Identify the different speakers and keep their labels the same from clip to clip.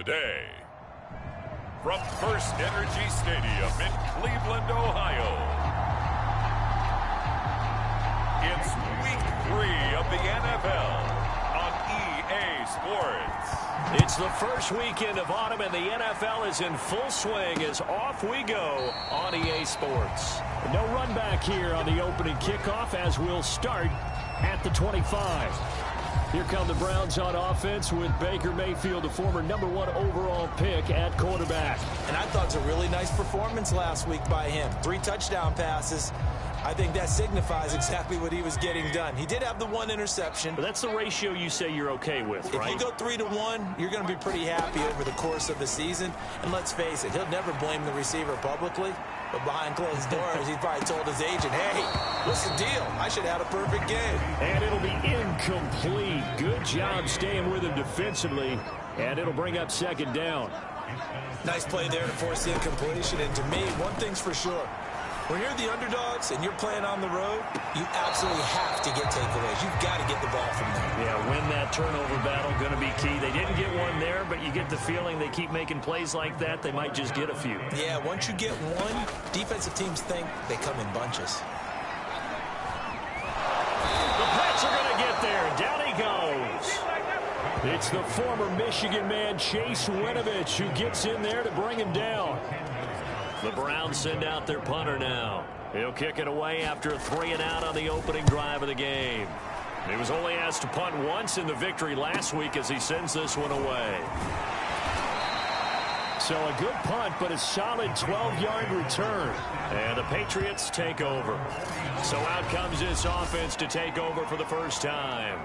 Speaker 1: Today, from First Energy Stadium in Cleveland, Ohio, it's Week 3 of the NFL on EA Sports.
Speaker 2: It's the first weekend of autumn, and the NFL is in full swing as off we go on EA Sports. No run back here on the opening kickoff as we'll start at the 25. Here come the Browns on offense with Baker Mayfield, the former #1 overall pick at quarterback.
Speaker 3: And I thought it was a really nice performance last week by him. 3 touchdown passes. I think that signifies exactly what he was getting done. He did have the 1 interception.
Speaker 2: But that's the ratio you say you're okay with, right?
Speaker 3: If you go 3-1, you're going to be pretty happy over the course of the season. And let's face it, he'll never blame the receiver publicly. But behind closed doors, he probably told his agent, hey, what's the deal? I should have had a perfect game.
Speaker 2: And it'll be incomplete. Good job staying with him defensively. And it'll bring up second down.
Speaker 3: Nice play there to force the incompletion. And to me, one thing's for sure. When you're the underdogs and you're playing on the road, you absolutely have to get takeaways. You've got to get the ball from them.
Speaker 2: Yeah, win that turnover battle, going to be key. They didn't get one there, but you get the feeling they keep making plays like that, they might just get a few.
Speaker 3: Yeah, once you get one, defensive teams think they come in bunches.
Speaker 2: The Pats are going to get there. Down he goes. It's the former Michigan man, Chase Winovich, who gets in there to bring him down. The Browns send out their punter now. He'll kick it away after a 3-and-out on the opening drive of the game. He was only asked to punt once in the victory last week as he sends this one away. So a good punt, but a solid 12-yard return. And the Patriots take over. So out comes this offense to take over for the first time.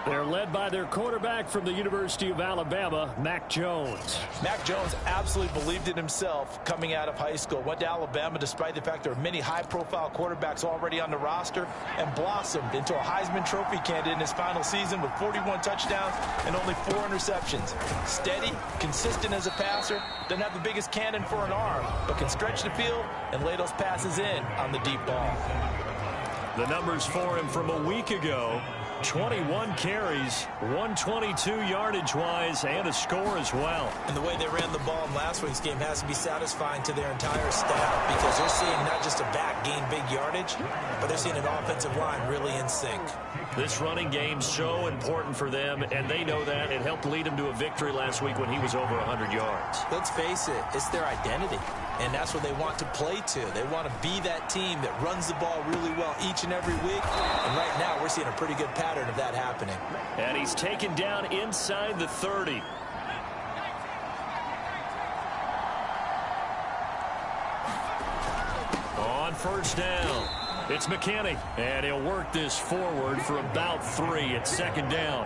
Speaker 2: They're led by their quarterback from the University of Alabama, Mac Jones.
Speaker 3: Mac Jones absolutely believed in himself coming out of high school. Went to Alabama despite the fact there are many high-profile quarterbacks already on the roster and blossomed into a Heisman Trophy candidate in his final season with 41 touchdowns and only 4 interceptions. Steady, consistent as a passer, doesn't have the biggest cannon for an arm, but can stretch the field and lay those passes in on the deep ball.
Speaker 2: The numbers for him from a week ago: 21 carries, 122 yardage-wise, and a score as well.
Speaker 3: And the way they ran the ball in last week's game has to be satisfying to their entire staff because they're seeing not just a back gain big yardage, but they're seeing an offensive line really in sync.
Speaker 2: This running game's so important for them, and they know that. It helped lead them to a victory last week when he was over 100 yards.
Speaker 3: Let's face it, it's their identity, and that's what they want to play to. They want to be that team that runs the ball really well each and every week, and right now we're seeing a pretty good pattern of that happening.
Speaker 2: And he's taken down inside the 30. On first down, it's McKinney, and he'll work this forward for about 3. It's second down.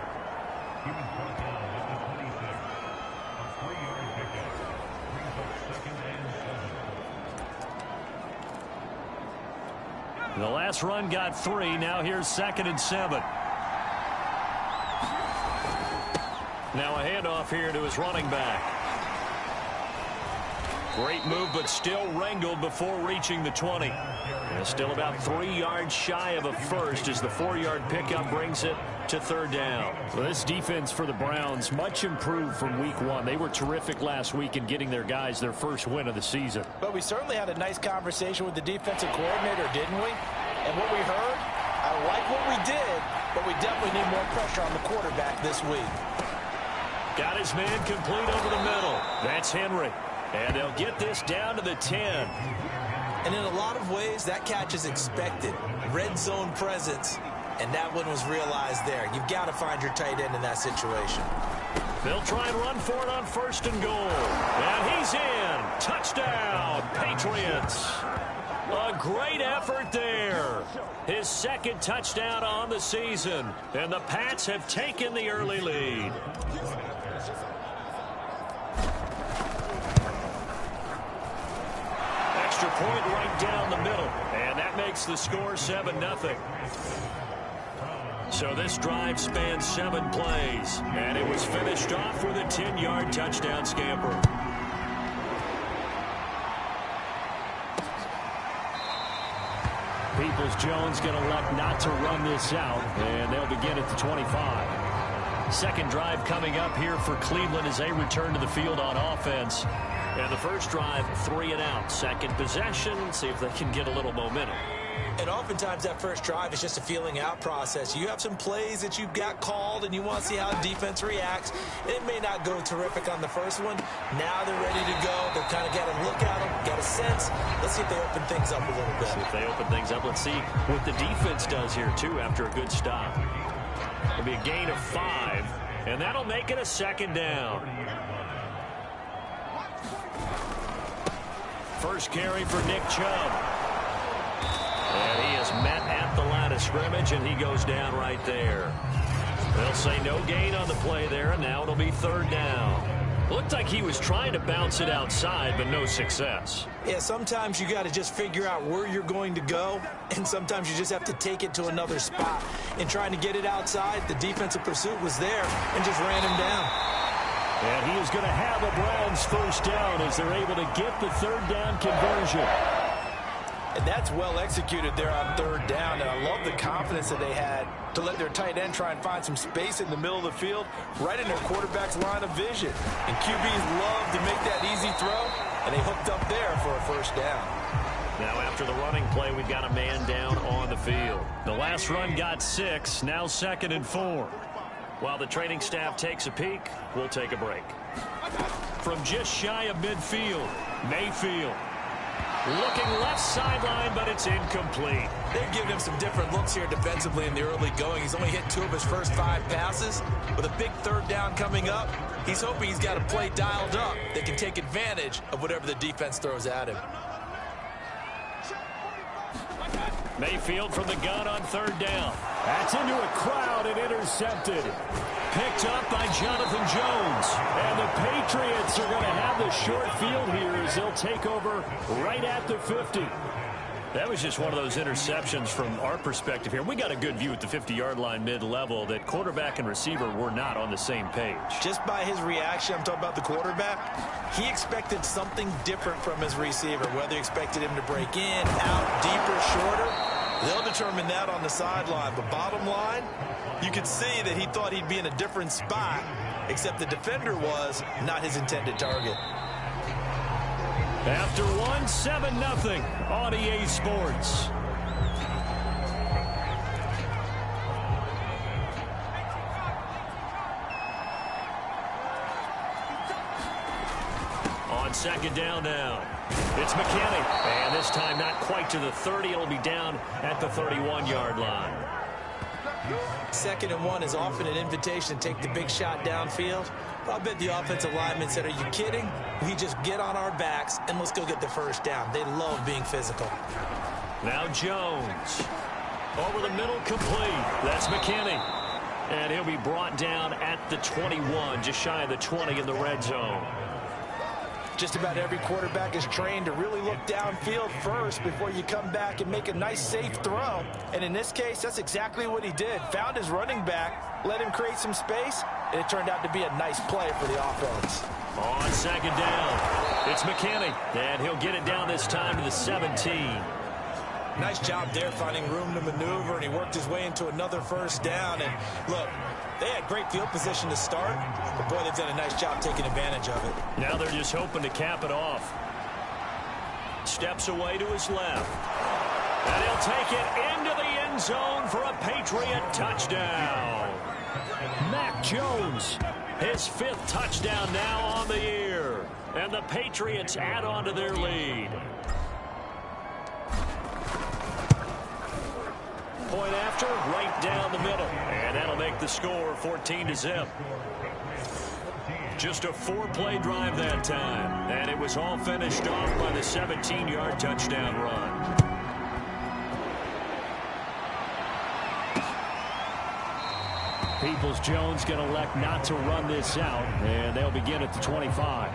Speaker 2: The last run got 3. Now here's 2nd and 7. Now a handoff here to his running back. Great move, but still wrangled before reaching the 20. And still about 3 yards shy of a first as the 4-yard pickup brings it to 3rd down. Well, this defense for the Browns much improved from week 1. They were terrific last week in getting their guys their first win of the season.
Speaker 3: But we certainly had a nice conversation with the defensive coordinator, didn't we? And what we heard, I like what we did, but we definitely need more pressure on the quarterback this week.
Speaker 2: Got his man complete over the middle. That's Henry. And they'll get this down to the 10.
Speaker 3: And in a lot of ways, that catch is expected. Red zone presence. And that one was realized there. You've got to find your tight end in that situation.
Speaker 2: They'll try and run for it on 1st and goal. And he's in. Touchdown, Patriots. A great effort there. His 2nd touchdown on the season. And the Pats have taken the early lead. Extra point right down the middle. And that makes the score 7-0. So this drive spans 7 plays. And it was finished off with a 10-yard touchdown scamper. Peoples-Jones going to elect not to run this out, and they'll begin at the 25. Second drive coming up here for Cleveland as they return to the field on offense. And the first drive, 3 and out. Second possession, see if they can get a little momentum.
Speaker 3: And oftentimes that first drive is just a feeling out process. You have some plays that you've got called and you want to see how defense reacts. It may not go terrific on the first one. Now they're ready to go. They've kind of got to look at them, get a sense. Let's see if they open things up a little bit.
Speaker 2: See if they open things up. Let's see what the defense does here, too, after a good stop. It'll be a gain of 5, and that'll make it a second down. First carry for Nick Chubb. And he is met at the line of scrimmage, and he goes down right there. They'll say no gain on the play there, and now it'll be third down. Looked like he was trying to bounce it outside, but no success.
Speaker 3: Yeah, sometimes you got to just figure out where you're going to go, and sometimes you just have to take it to another spot. In trying to get it outside, the defensive pursuit was there and just ran him down.
Speaker 2: And he is going to have a Browns first down as they're able to get the third down conversion.
Speaker 3: And that's well executed there on third down. And I love the confidence that they had to let their tight end try and find some space in the middle of the field, right in their quarterback's line of vision. And QBs love to make that easy throw, and they hooked up there for a first down.
Speaker 2: Now after the running play, we've got a man down on the field. The last run got 6, now 2nd and 4. While the training staff takes a peek, we'll take a break. From just shy of midfield, Mayfield. Looking left sideline, but it's incomplete.
Speaker 3: They've given him some different looks here defensively in the early going. He's only hit 2 of his first 5 passes. With a big third down coming up, he's hoping he's got a play dialed up that can take advantage of whatever the defense throws at him.
Speaker 2: Mayfield from the gun on third down. That's into a crowd and intercepted. Picked up by Jonathan Jones. And the Patriots are going to have the short field here as they'll take over right at the 50. That was just one of those interceptions from our perspective here. We got a good view at the 50-yard line mid-level that quarterback and receiver were not on the same page.
Speaker 3: Just by his reaction, I'm talking about the quarterback, he expected something different from his receiver, whether he expected him to break in, out, deeper, shorter. They'll determine that on the sideline. But bottom line, you could see that he thought he'd be in a different spot, except the defender was not his intended target.
Speaker 2: After 1, 7-0 on EA Sports. On second down now. It's McKinney. And this time not quite to the 30. It'll be down at the 31-yard line.
Speaker 3: 2nd and 1 is often an invitation to take the big shot downfield. But I bet the offensive lineman said, are you kidding? We just get on our backs and let's go get the first down. They love being physical.
Speaker 2: Now Jones. Over the middle, complete. That's McKinney. And he'll be brought down at the 21, just shy of the 20 in the red zone.
Speaker 3: Just about every quarterback is trained to really look downfield first before you come back and make a nice, safe throw. And in this case, that's exactly what he did. Found his running back, let him create some space, and it turned out to be a nice play for the offense.
Speaker 2: On second down, it's McKinney, and he'll get it down this time to the 17.
Speaker 3: Nice job there finding room to maneuver, and he worked his way into another first down. And look, they had great field position to start, but boy, they've done a nice job taking advantage of it.
Speaker 2: Now they're just hoping to cap it off. Steps away to his left. And he'll take it into the end zone for a Patriot touchdown. Mac Jones, his 5th touchdown now on the year. And the Patriots add on to their lead. Point after, right down the middle. And that'll make the score 14-0. Just a 4-play drive that time. And it was all finished off by the 17-yard touchdown run. Peoples-Jones going to elect not to run this out. And they'll begin at the 25.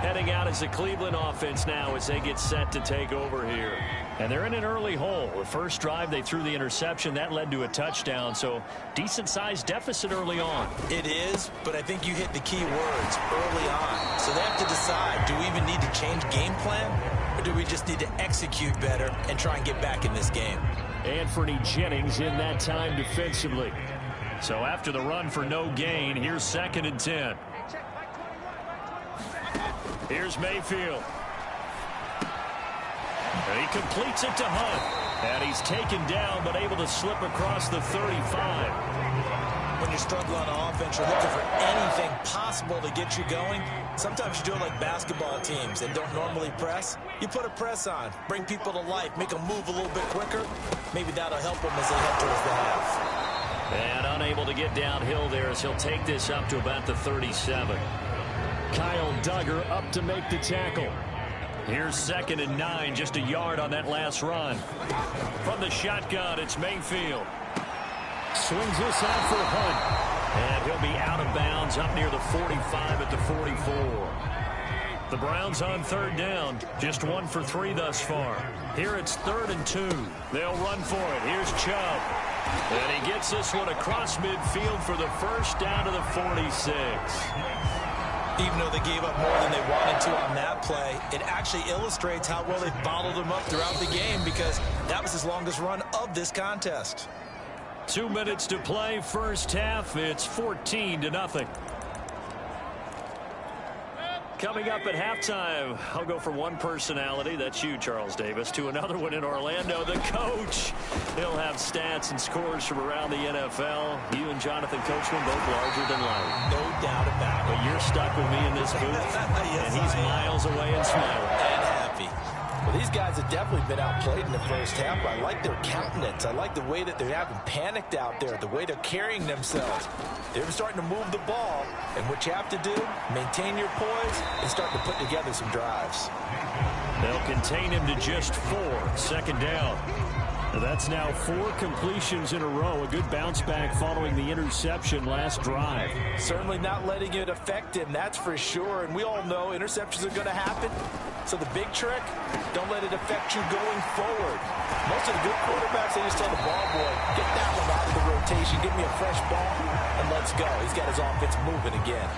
Speaker 2: Heading out as the Cleveland offense now as they get set to take over here. And they're in an early hole. The first drive, they threw the interception. That led to a touchdown. So decent-sized deficit early on.
Speaker 3: It is, but I think you hit the key words early on. So they have to decide, do we even need to change game plan? Or do we just need to execute better and try and get back in this game?
Speaker 2: Anthony Jennings in that time defensively. So after the run for no gain, here's 2nd and 10. Here's Mayfield. And he completes it to Hunt. And he's taken down, but able to slip across the 35.
Speaker 3: When you're struggling on offense, you're looking for anything possible to get you going. Sometimes you do it like basketball teams that don't normally press. You put a press on, bring people to life, make them move a little bit quicker. Maybe that'll help them as they head towards the half.
Speaker 2: And unable to get downhill there as he'll take this up to about the 37. Kyle Duggar up to make the tackle. Here's 2nd and 9, just a yard on that last run. From the shotgun, it's Mayfield. Swings this out for Hunt. And he'll be out of bounds up near the 45 at the 44. The Browns on 3rd down. Just 1 for 3 thus far. Here it's 3rd and 2. They'll run for it. Here's Chubb. And he gets this one across midfield for the first down to the 46.
Speaker 3: Even though they gave up more than they wanted to on that play, it actually illustrates how well they bottled them up throughout the game, because that was his longest run of this contest.
Speaker 2: 2 minutes to play, first half. It's 14-0. Coming up at halftime, I'll go from one personality, that's you, Charles Davis, to another one in Orlando, the coach. He'll have stats and scores from around the NFL. You and Jonathan Coachman both larger than life.
Speaker 3: No doubt about it.
Speaker 2: But you're stuck with me in this booth,
Speaker 3: yes,
Speaker 2: and he's miles away and smiling.
Speaker 3: And happy. Well, these guys have definitely been outplayed in the first half. I like their countenance. I like the way that they're having panicked out there, the way they're carrying themselves. They're starting to move the ball, and what you have to do, maintain your poise and start to put together some drives.
Speaker 2: They'll contain him to just 4. 2nd down. That's now 4 completions in a row. A good bounce back following the interception last drive.
Speaker 3: Certainly not letting it affect him, that's for sure. And we all know interceptions are going to happen. So the big trick, don't let it affect you going forward. Most of the good quarterbacks, they just tell the ball boy, get that one out of the rotation, give me a fresh ball, and let's go. He's got his offense moving again.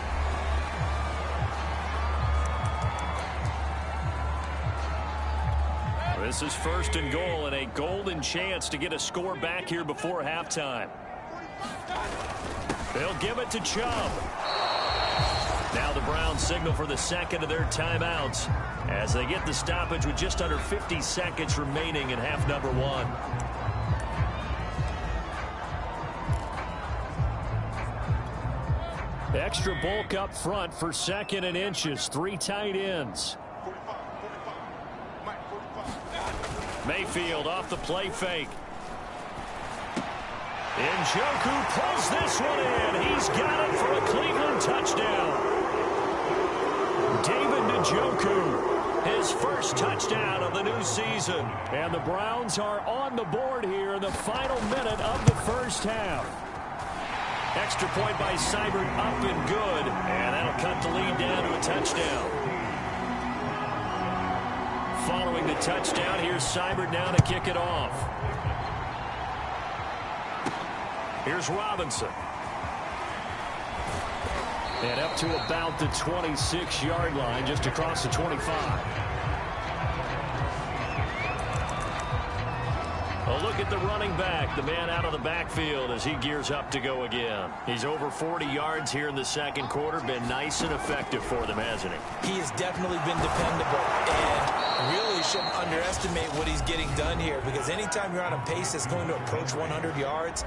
Speaker 2: This is 1st and goal, and a golden chance to get a score back here before halftime. They'll give it to Chubb. Now the Browns signal for the 2nd of their timeouts as they get the stoppage with just under 50 seconds remaining in half number 1. Extra bulk up front for 2nd and inches. 3 tight ends. Mayfield off the play fake. Njoku pulls this one in. He's got it for a Cleveland touchdown. David Njoku, his first touchdown of the new season. And the Browns are on the board here in the final minute of the first half. Extra point by Seibert up and good. And that'll cut the lead down to a touchdown. Following the touchdown, here's Seibert now to kick it off. Here's Robinson. And up to about the 26-yard line, just across the 25. A look at the running back, the man out of the backfield as he gears up to go again. He's over 40 yards here in the 2nd quarter. Been nice and effective for them, hasn't he?
Speaker 3: He has definitely been dependable, and really shouldn't underestimate what he's getting done here, because anytime you're on a pace that's going to approach 100 yards,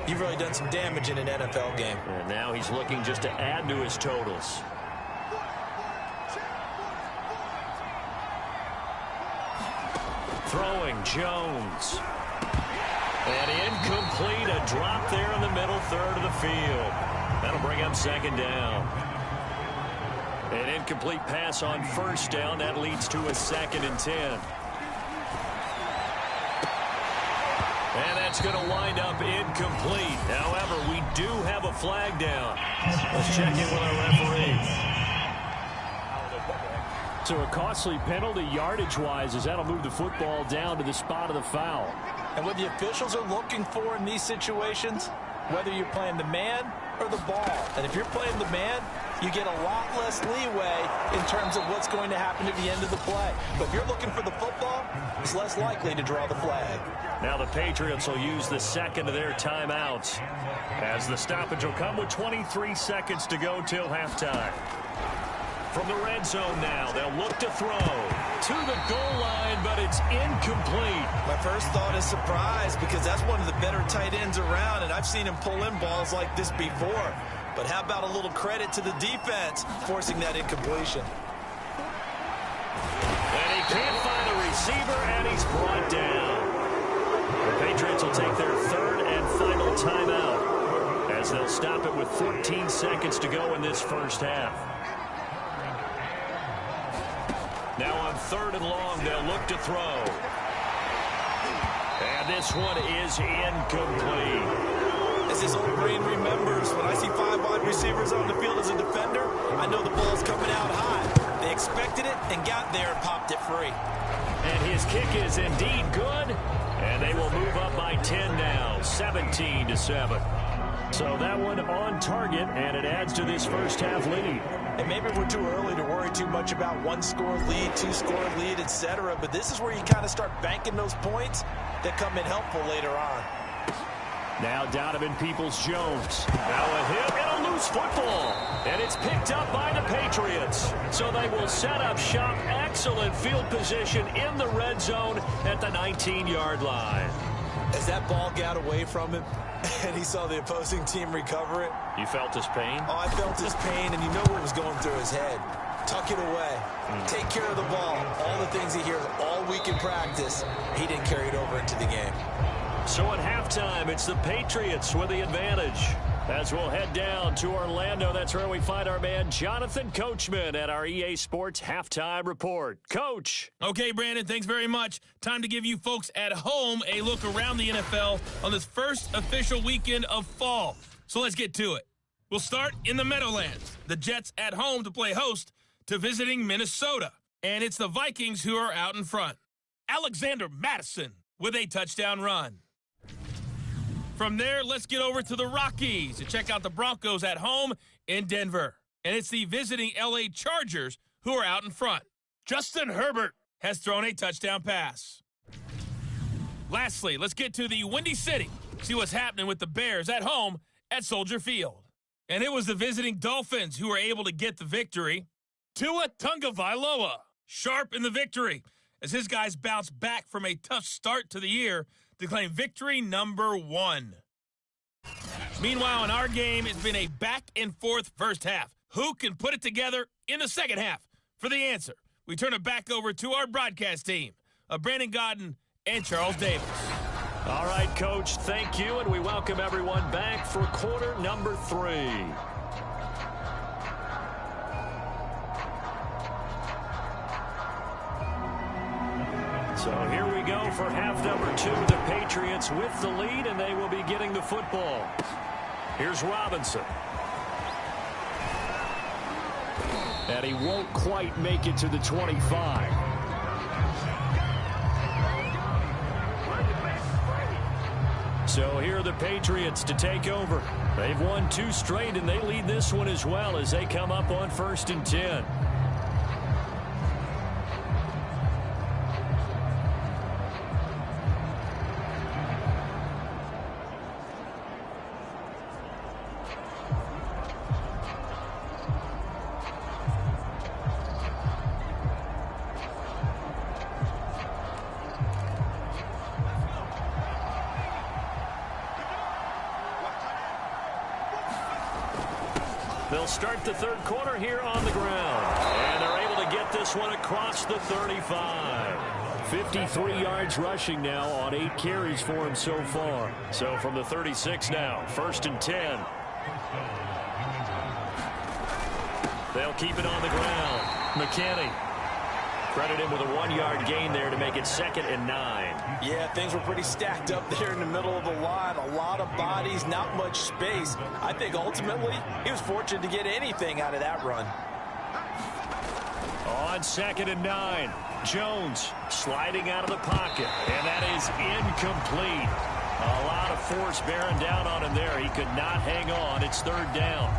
Speaker 3: you've really done some damage in an NFL game.
Speaker 2: And now he's looking just to add to his totals. Throwing Jones. And incomplete, a drop there in the middle 3rd of the field. That'll bring up 2nd down. An incomplete pass on 1st down. That leads to a 2nd and 10. And that's going to wind up incomplete. However, we do have a flag down. Let's check in with our referee. So a costly penalty yardage-wise, as that'll move the football down to the spot of the foul.
Speaker 3: And what the officials are looking for in these situations, whether you're playing the man or the ball. And if you're playing the man, you get a lot less leeway in terms of what's going to happen at the end of the play. But if you're looking for the football, it's less likely to draw the flag.
Speaker 2: Now the Patriots will use the second of their timeouts, as the stoppage will come with 23 seconds to go till halftime. From the red zone now, they'll look to throw to the goal line, but it's incomplete.
Speaker 3: My first thought is surprise, because that's one of the better tight ends around, and I've seen him pull in balls like this before. But how about a little credit to the defense forcing that incompletion?
Speaker 2: And he can't find a receiver, and he's brought down. The Patriots will take their third and final timeout, as they'll stop it with 14 seconds to go in this first half. Now on third and long, they'll look to throw. And this one is incomplete.
Speaker 3: As this old brain remembers, when I see 5 wide receivers on the field as a defender, I know the ball's coming out high. They expected it and got there and popped it free.
Speaker 2: And his kick is indeed good. And they will move up by 10 now, 17-7. So that one on target, and it adds to this first half lead.
Speaker 3: And maybe we're too early to worry too much about 1-score lead, 2-score lead, etc. But this is where you kind of start banking those points that come in helpful later on.
Speaker 2: Now Donovan Peoples-Jones. Now a hit and a loose football. And it's picked up by the Patriots. So they will set up shop. Excellent field position in the red zone at the 19-yard line.
Speaker 3: As that ball got away from him and he saw the opposing team recover it.
Speaker 2: You felt his pain?
Speaker 3: Oh, I felt his pain, and you know what was going through his head. Tuck it away. Take care of the ball. All the things he hears all week in practice, he didn't carry it over into the game.
Speaker 2: So at halftime, it's the Patriots with the advantage. As we'll head down to Orlando, that's where we find our man Jonathan Coachman at our EA Sports Halftime Report. Coach.
Speaker 4: Okay, Brandon, thanks very much. Time to give you folks at home a look around the NFL on this first official weekend of fall. So let's get to it. We'll start in the Meadowlands. The Jets at home to play host to visiting Minnesota. And it's the Vikings who are out in front. Alexander Mattison with a touchdown run. From there, let's get over to the Rockies to check out the Broncos at home in Denver. And it's the visiting L.A. Chargers who are out in front. Justin Herbert has thrown a touchdown pass. Lastly, let's get to the Windy City. See what's happening with the Bears at home at Soldier Field. And it was the visiting Dolphins who were able to get the victory. Tua Tagovailoa, sharp in the victory, as his guys bounce back from a tough start to the year to claim victory number 1. Meanwhile, in our game, it's been a back-and-forth first half. Who can put it together in the second half? For the answer, we turn it back over to our broadcast team of Brandon Godden and Charles Davis.
Speaker 2: All right, Coach, thank you, and we welcome everyone back for quarter number 3. So here we go for half number 2. The Patriots with the lead, and they will be getting the football. Here's Robinson. And he won't quite make it to the 25. So here are the Patriots to take over. They've won 2 straight, and they lead this one as well as they come up on 1st and 10. They'll start the third quarter here on the ground. And they're able to get this one across the 35. 53 yards rushing now on 8 carries for him so far. So from the 36 now, 1st and 10. They'll keep it on the ground. McKinney. Credit him with a 1-yard gain there to make it 2nd and 9.
Speaker 3: Yeah, things were pretty stacked up there in the middle of the line. A lot of bodies, not much space. I think ultimately he was fortunate to get anything out of that run.
Speaker 2: On 2nd and 9, Jones sliding out of the pocket. And that is incomplete. A lot of force bearing down on him there. He could not hang on. It's 3rd down.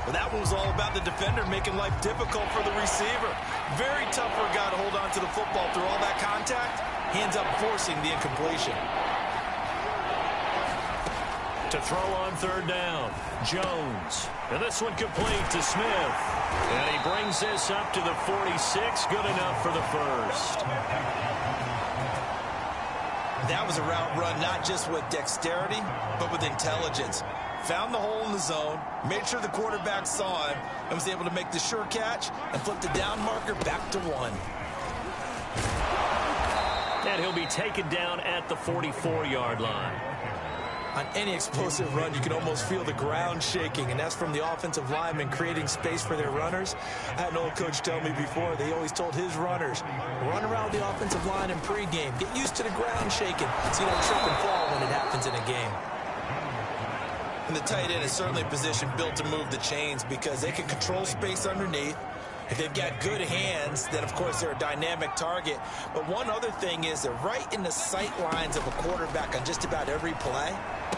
Speaker 3: Well, that one was all about the defender making life difficult for the receiver. Very tough for a guy to hold on to the football through all that contact. He ends up forcing the incompletion.
Speaker 2: To throw on third down, Jones. And this one complete to Smith. And he brings this up to the 46. Good enough for the first.
Speaker 3: That was a route run not just with dexterity, but with intelligence. Found the hole in the zone, made sure the quarterback saw him, and was able to make the sure catch and flip the down marker back to 1.
Speaker 2: And he'll be taken down at the 44-yard line.
Speaker 3: On any explosive run, you can almost feel the ground shaking, and that's from the offensive linemen creating space for their runners. I had an old coach tell me before, they always told his runners, run around the offensive line in pregame. Get used to the ground shaking so you don't trip and fall when it happens in a game. And the tight end is certainly a position built to move the chains because they can control space underneath. If they've got good hands, then, of course, they're a dynamic target. But one other thing is they're right in the sight lines of a quarterback on just about every play.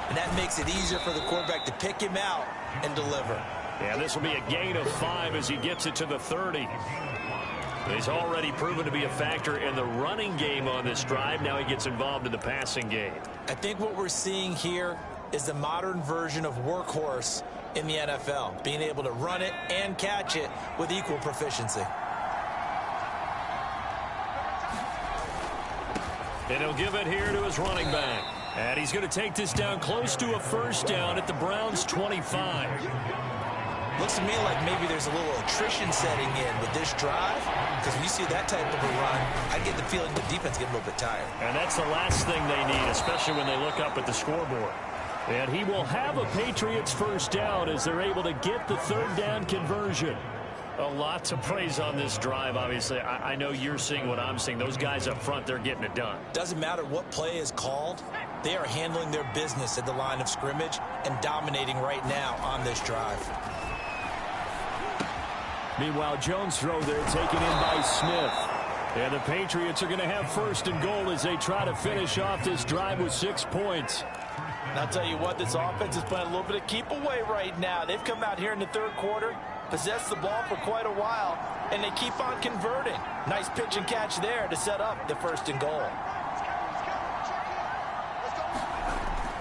Speaker 3: And that makes it easier for the quarterback to pick him out and deliver.
Speaker 2: Yeah, this will be a gain of 5 as he gets it to the 30. He's already proven to be a factor in the running game on this drive. Now he gets involved in the passing game.
Speaker 3: I think what we're seeing here is the modern version of workhorse in the NFL, being able to run it and catch it with equal proficiency.
Speaker 2: And he'll give it here to his running back. And he's going to take this down close to a first down at the Browns' 25.
Speaker 3: Looks to me like maybe there's a little attrition setting in with this drive, because when you see that type of a run, I get the feeling the defense getting a little bit tired.
Speaker 2: And that's the last thing they need, especially when they look up at the scoreboard. And he will have a Patriots first down as they're able to get the third down conversion. A lot to praise on this drive, obviously. I know you're seeing what I'm seeing. Those guys up front, they're getting it done.
Speaker 3: Doesn't matter what play is called. They are handling their business at the line of scrimmage and dominating right now on this drive.
Speaker 2: Meanwhile, Jones' throw there taken in by Smith. And the Patriots are going to have first and goal as they try to finish off this drive with 6 points.
Speaker 3: And I'll tell you what, this offense is playing a little bit of keep away right now. They've come out here in the third quarter, possessed the ball for quite a while, and they keep on converting. Nice pitch and catch there to set up the first and goal.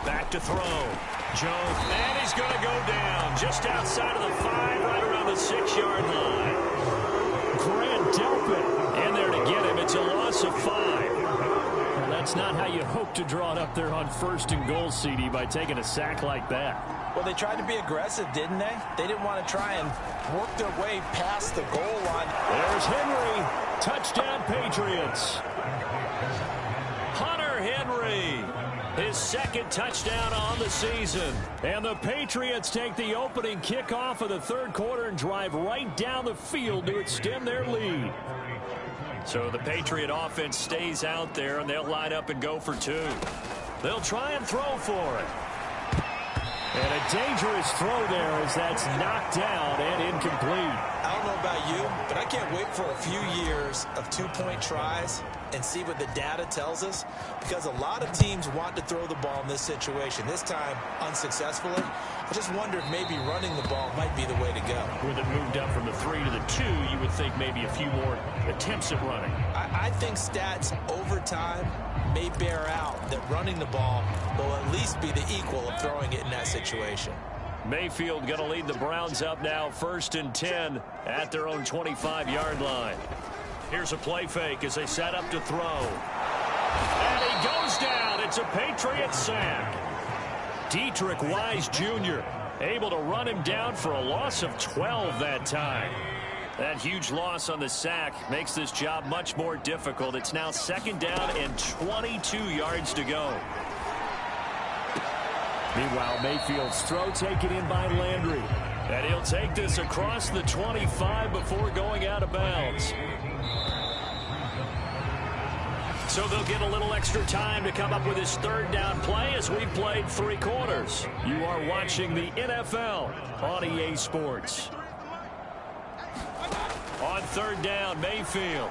Speaker 2: Back to throw. Jones, and he's going to go down just outside of the 5, right around the 6-yard line. Grant Delpit in there to get him. It's a loss of 5. Well, that's not how you hope to draw it up there on first and goal, CD, by taking a sack like that.
Speaker 3: Well, they tried to be aggressive, didn't they? They didn't want to try and work their way past the goal line.
Speaker 2: There's Henry. Touchdown, Patriots. Hunter Henry. His second touchdown on the season. And the Patriots take the opening kickoff of the third quarter and drive right down the field to extend their lead. So the Patriot offense stays out there, and they'll line up and go for 2. They'll try and throw for it. And a dangerous throw there as that's knocked down and incomplete.
Speaker 3: I don't know about you, but I can't wait for a few years of 2-point tries and see what the data tells us, because a lot of teams want to throw the ball in this situation. This time, unsuccessfully. I just wonder if maybe running the ball might be the way to go.
Speaker 2: With it moved up from the 3 to the 2, you would think maybe a few more attempts at running.
Speaker 3: I think stats over time may bear out that running the ball will at least be the equal of throwing it in that situation.
Speaker 2: Mayfield going to lead the Browns up now, 1st and 10 at their own 25-yard line. Here's a play fake as they set up to throw. And he goes down. It's a Patriot sack. Dietrich Wise Jr. able to run him down for a loss of 12 that time. That huge loss on the sack makes this job much more difficult. It's now 2nd down and 22 yards to go. Meanwhile, Mayfield's throw taken in by Landry. And he'll take this across the 25 before going out of bounds. So they'll get a little extra time to come up with his 3rd down play as we've played 3 quarters. You are watching the NFL on EA Sports. On 3rd down, Mayfield.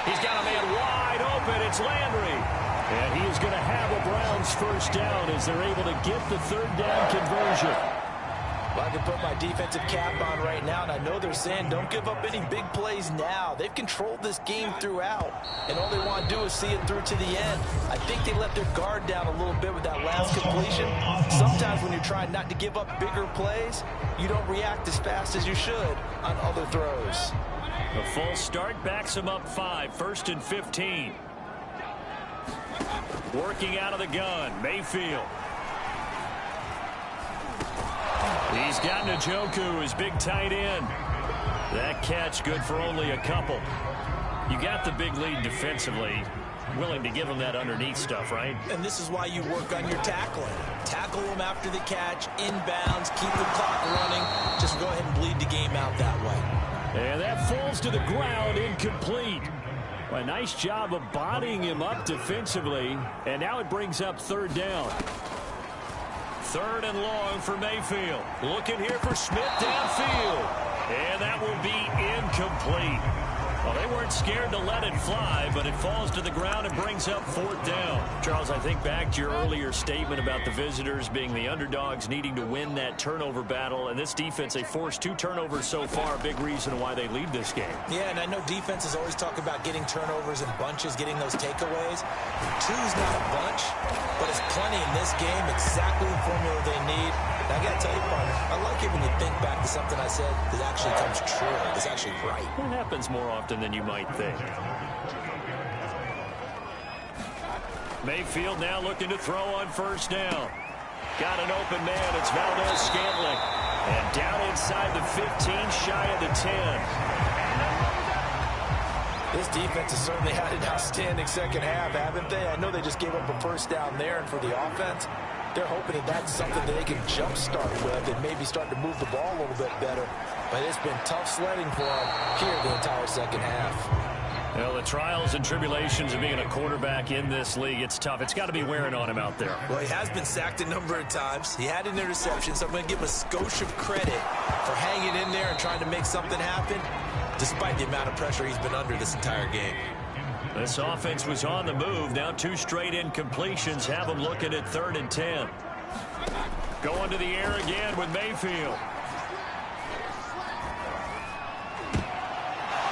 Speaker 2: He's got a man wide open. It's Landry. And he is going to have a Browns first down as they're able to get the third down conversion.
Speaker 3: Well, I can put my defensive cap on right now, and I know they're saying don't give up any big plays now. They've controlled this game throughout, and all they want to do is see it through to the end. I think they let their guard down a little bit with that last completion. Sometimes when you're trying not to give up bigger plays, you don't react as fast as you should on other throws.
Speaker 2: A full start backs him up 5, 1st and 15. Working out of the gun, Mayfield. He's got Njoku, his big tight end. That catch good for only a couple. You got the big lead defensively. Willing to give him that underneath stuff, right?
Speaker 3: And this is why you work on your tackling. Tackle them after the catch, inbounds, keep the clock running. Just go ahead and bleed the game out that way.
Speaker 2: And that falls to the ground, incomplete. A nice job of bodying him up defensively. And now it brings up third down. 3rd and long for Mayfield. Looking here for Smith downfield. And that will be incomplete. Well, they weren't scared to let it fly, but it falls to the ground and brings up 4th down. Charles, I think back to your earlier statement about the visitors being the underdogs needing to win that turnover battle. And this defense, they forced 2 turnovers so far, a big reason why they lead this game.
Speaker 3: Yeah, and I know defenses always talk about getting turnovers in bunches, getting those takeaways. 2's not a bunch, but it's plenty in this game, exactly the formula they need. And I got to tell you, partner, I like it when you think back to something I said that actually comes true, that's actually right.
Speaker 2: It happens more often than you might think. Mayfield now looking to throw on first down. Got an open man. It's Valdez-Scantling. And down inside the 15, shy of the 10.
Speaker 3: This defense has certainly had an outstanding second half, haven't they? I know they just gave up a first down there, and for the offense, they're hoping that that's something that they can jumpstart with and maybe start to move the ball a little bit better. But it's been tough sledding for them here the entire second half.
Speaker 2: Well, the trials and tribulations of being a quarterback in this league, it's tough. It's got to be wearing on him out there.
Speaker 3: Well, he has been sacked a number of times. He had an interception, so I'm going to give him a skosh of credit for hanging in there and trying to make something happen, despite the amount of pressure he's been under this entire game.
Speaker 2: This offense was on the move. Now 2 straight incompletions have them looking at 3rd and 10. Going to the air again with Mayfield.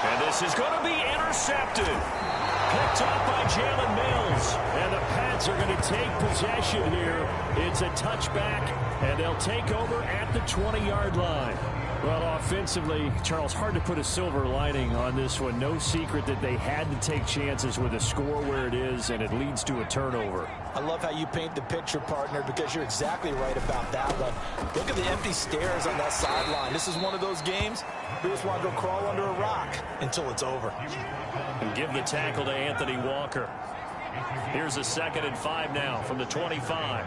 Speaker 2: And this is going to be intercepted. Picked up by Jalen Mills. And the Pats are going to take possession here. It's a touchback, and they'll take over at the 20-yard line. Well, offensively, Charles, hard to put a silver lining on this one. No secret that they had to take chances with a score where it is, and it leads to a turnover.
Speaker 3: I love how you paint the picture, partner, because you're exactly right about that one. Look at the empty stairs on that sideline. This is one of those games we just want to go crawl under a rock until it's over.
Speaker 2: And give the tackle to Anthony Walker. Here's a 2nd and 5 now from the 25.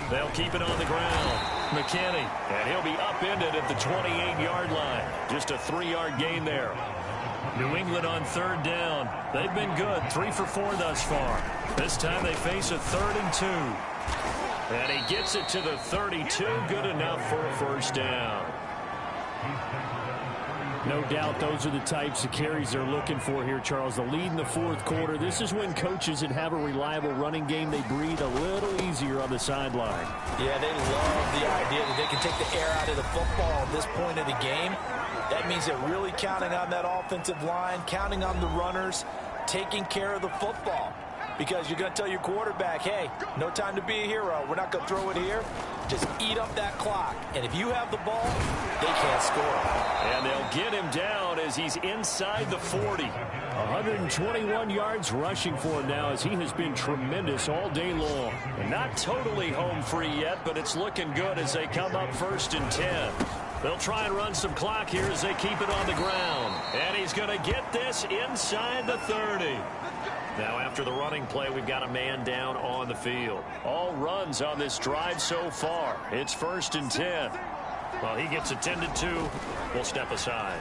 Speaker 2: They'll keep it on the ground. McKinney, and he'll be upended at the 28-yard line. Just a 3-yard gain there. New England on 3rd down. They've been good, 3 for 4 thus far. This time they face a 3rd and 2. And he gets it to the 32. Good enough for a first down. No doubt those are the types of carries they're looking for here, Charles. The lead in the 4th quarter. This is when coaches that have a reliable running game, they breathe a little easier on the sideline.
Speaker 3: Yeah, they love the idea that they can take the air out of the football at this point of the game. That means they're really counting on that offensive line, counting on the runners, taking care of the football. Because you're going to tell your quarterback, hey, no time to be a hero. We're not going to throw it here. Just eat up that clock. And if you have the ball, they can't score.
Speaker 2: And they'll get him down as he's inside the 40. 121 yards rushing for him now as he has been tremendous all day long. And not totally home free yet, but it's looking good as they come up 1st and 10. They'll try and run some clock here as they keep it on the ground. And he's going to get this inside the 30. Now, after the running play, we've got a man down on the field. All runs on this drive so far. It's 1st and 10. Well, he gets attended to. We'll step aside.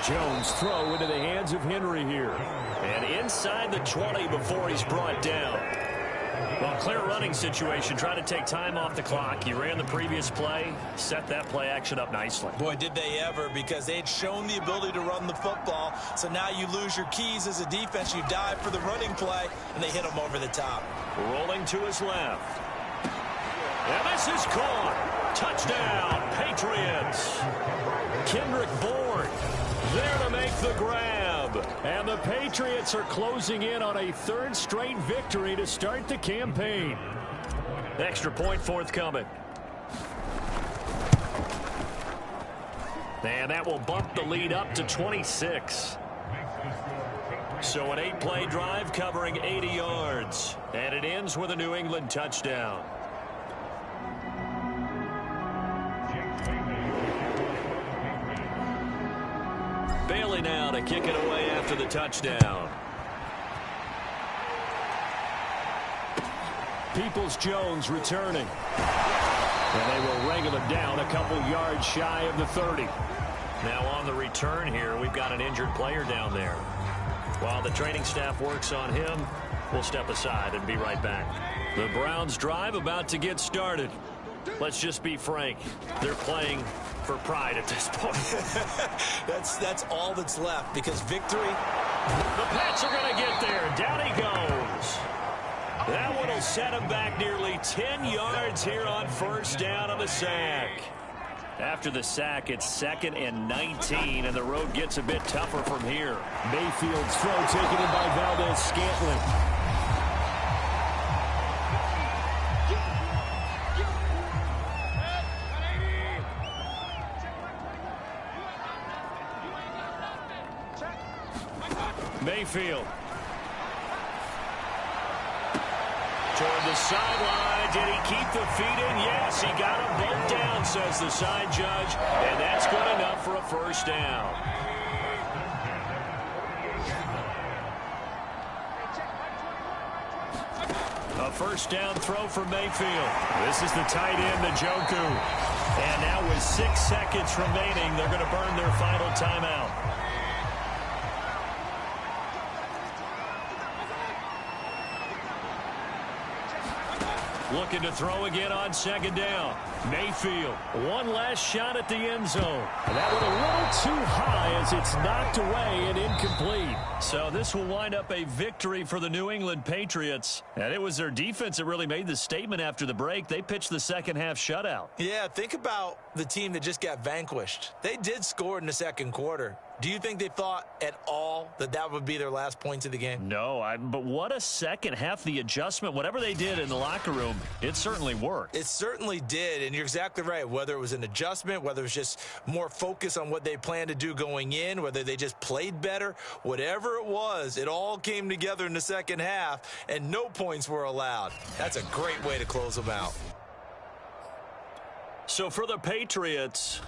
Speaker 2: Jones throw into the hands of Henry here. And inside the 20 before he's brought down. Well, clear running situation. Try to take time off the clock. You ran the previous play, set that play action up nicely.
Speaker 3: Boy, did they ever, because they'd shown the ability to run the football. So now you lose your keys as a defense. You dive for the running play, and they hit him over the top.
Speaker 2: Rolling to his left. And this is caught. Touchdown, Patriots. Kendrick Bourne there to make the grab. And the Patriots are closing in on a third straight victory to start the campaign. Extra point forthcoming. And that will bump the lead up to 26. So an 8-play drive covering 80 yards. And it ends with a New England touchdown. Bailey now to kick it away after the touchdown. Peoples-Jones returning. And they will wrangle him down a couple yards shy of the 30. Now on the return here, we've got an injured player down there. While the training staff works on him, we'll step aside and be right back. The Browns drive about to get started. Let's just be frank. They're playing for pride at this point.
Speaker 3: That's all that's left, because victory.
Speaker 2: The Pats are going to get there. Down he goes. That one will set him back nearly 10 yards here on first down on the sack. After the sack, it's 2nd and 19, and the road gets a bit tougher from here. Mayfield's throw taken in by Valdez-Scantling. Mayfield. Toward the sideline. Did he keep the feet in? Yes, he got them both down, says the side judge. And that's good enough for a first down. A first down throw for Mayfield. This is the tight end, Njoku. And now with 6 seconds remaining, they're going to burn their final timeout. Looking to throw again on 2nd down. Mayfield, one last shot at the end zone. And that one a little too high as it's knocked away and incomplete. So this will wind up a victory for the New England Patriots. And it was their defense that really made the statement after the break. They pitched the second half shutout.
Speaker 3: Yeah, think about the team that just got vanquished. They did score in the second quarter. Do you think they thought at all that that would be their last points of the game?
Speaker 2: No, but what a second half. The adjustment, whatever they did in the locker room, it certainly worked.
Speaker 3: It certainly did, and you're exactly right. Whether it was an adjustment, whether it was just more focus on what they planned to do going in, whether they just played better, whatever it was, it all came together in the second half, and no points were allowed. That's a great way to close them out.
Speaker 2: So for the Patriots,